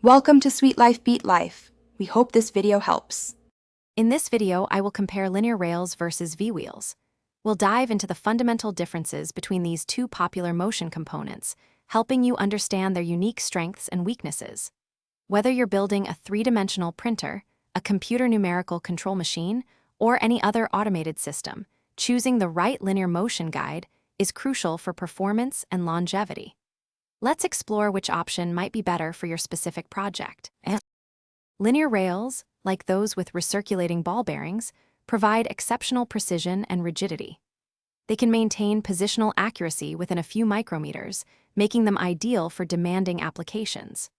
Welcome to Sweet Life Beat Life. We hope this video helps. In this video, I will compare linear rails versus V-wheels. We'll dive into the fundamental differences between these two popular motion components, helping you understand their unique strengths and weaknesses. Whether you're building a three-dimensional printer, a computer numerical control machine, or any other automated system, choosing the right linear motion guide is crucial for performance and longevity. Let's explore which option might be better for your specific project. Linear rails, like those with recirculating ball bearings, provide exceptional precision and rigidity. They can maintain positional accuracy within a few micrometers, making them ideal for demanding applications.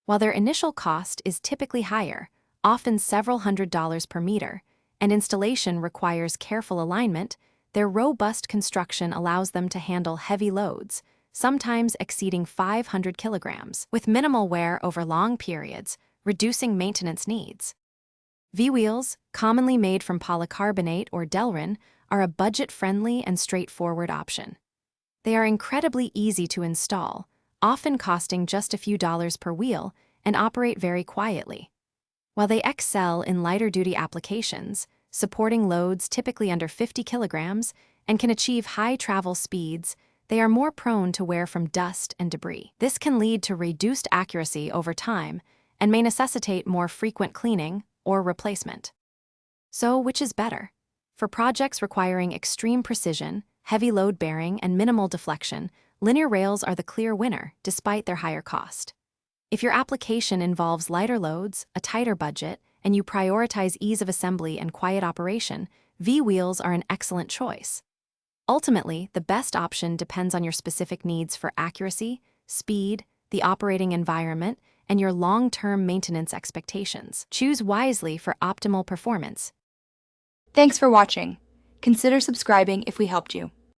While their initial cost is typically higher, often several $100s per meter, and installation requires careful alignment, their robust construction allows them to handle heavy loads, sometimes exceeding 500 kilograms, with minimal wear over long periods, reducing maintenance needs. V-wheels, commonly made from polycarbonate or Delrin, are a budget-friendly and straightforward option. They are incredibly easy to install, often costing just a few dollars per wheel, and operate very quietly. While they excel in lighter-duty applications, supporting loads typically under 50 kilograms, and can achieve high travel speeds, they are more prone to wear from dust and debris. This can lead to reduced accuracy over time and may necessitate more frequent cleaning or replacement. So, which is better? For projects requiring extreme precision, heavy load bearing, and minimal deflection, linear rails are the clear winner despite their higher cost. If your application involves lighter loads, a tighter budget, and you prioritize ease of assembly and quiet operation, V-wheels are an excellent choice. Ultimately, the best option depends on your specific needs for accuracy, speed, the operating environment, and your long-term maintenance expectations. Choose wisely for optimal performance. Thanks for watching. Consider subscribing if we helped you.